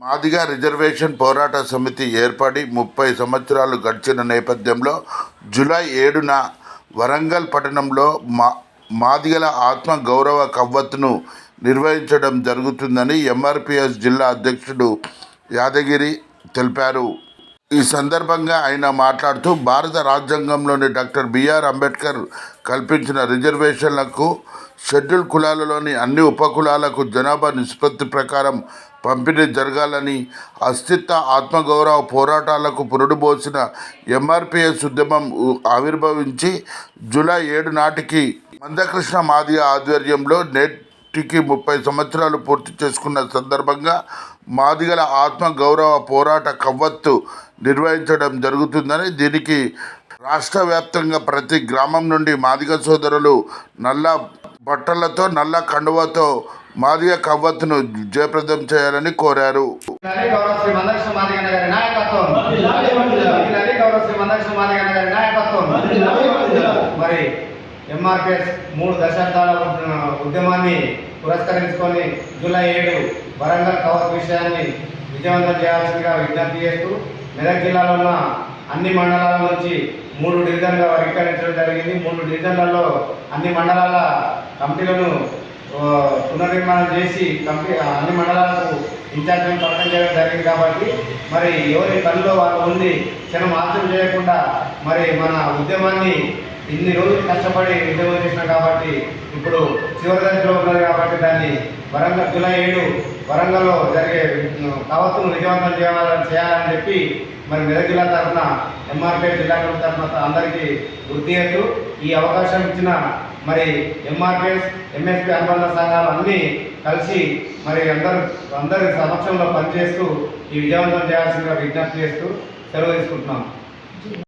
Madiga reservation పోరాట సమితి ఏర్పడి 30 సంవత్సరాలు గడిచిన నేపథ్యంలో జూలై 7న వరంగల్ పట్టణంలో మాదిగల ఆత్మ గౌరవ కవ్వత్తును నిర్వహించడం జరుగుతుందని ఎంఆర్పిఎస్ జిల్లా అధ్యక్షుడు యాదగిరి తెలిపారు. ఈ సందర్భంగా ఆయన మాట్లాడుతూ భారత రాజ్యాంగంలోని డాక్టర్ బిఆర్ అంబేద్కర్ కల్పించిన రిజర్వేషన్లకు షెడ్యూల్ కులాలలోని అన్ని ఉపకులాలకు జనాభా నిష్పత్తి ప్రకారం పంపిణీ జరగాలని, అస్తిత్వ ఆత్మగౌరవ పోరాటాలకు పురుడుపోసిన ఎంఆర్పిఎస్ ఉద్యమం ఆవిర్భవించి జూలై 7 నాటికి మందకృష్ణ మాదిగ ఆధ్వర్యంలో నేటికి 30 సంవత్సరాలు పూర్తి చేసుకున్న సందర్భంగా మాదిగల ఆత్మ గౌరవ పోరాట కవ్వత్తు నిర్వహించడం జరుగుతుందని, దీనికి రాష్ట్ర వ్యాప్తంగా ప్రతి గ్రామం నుండి మాదిగ సోదరులు నల్ల బట్టలతో నల్ల కండువతో మాదిగ కవ్వత్తును జయప్రదం చేయాలని కోరారు. మరి ఎంఆర్పిఎస్ 3 దశాబ్దాల ఉద్యమాన్ని పురస్కరించుకొని జూలై 7 వరంగల్ కవచ్ విషయాన్ని విజయవంతం చేయాల్సిందిగా విజ్ఞప్తి చేస్తూ మెదక్ జిల్లాలో ఉన్న అన్ని మండలాల నుంచి 3 డివిజన్లుగా వర్గీకరించడం జరిగింది. 3 డివిజన్లలో అన్ని మండలాల కమిటీలను పునర్నిర్మాణం చేసి అన్ని మండలాలకు ఇన్ఛార్జీలను ప్రకటన చేయడం జరిగింది. కాబట్టి మరి ఎవరి పనిలో వాళ్ళు ఉండి క్షణం ఆలస్యం చేయకుండా మరి మన ఉద్యమాన్ని ఇన్ని రోజులు కష్టపడి ఉద్యమం చేసినాం కాబట్టి ఇప్పుడు చివరి దశలో ఉన్నది కాబట్టి దాన్ని వరంగల్ జూలై 7 వరంగల్లో జరిగే కవత్తును విజయవంతం చేయాలని చెప్పి మరి మెదక్ జిల్లా తరఫున ఎంఆర్పిఎస్ జిల్లా తరఫున అందరికీ గుర్తు చేస్తూ ఈ అవకాశం ఇచ్చిన మరి ఎంఆర్పిఎస్ ఎంఎస్పి అనుబంధ సంఘాలు అన్నీ కలిసి మరి అందరి సమక్షంలో పనిచేస్తూ ఈ విజయవంతం చేయాల్సిందిగా విజ్ఞప్తి చేస్తూ సెలవు తీసుకుంటున్నాం.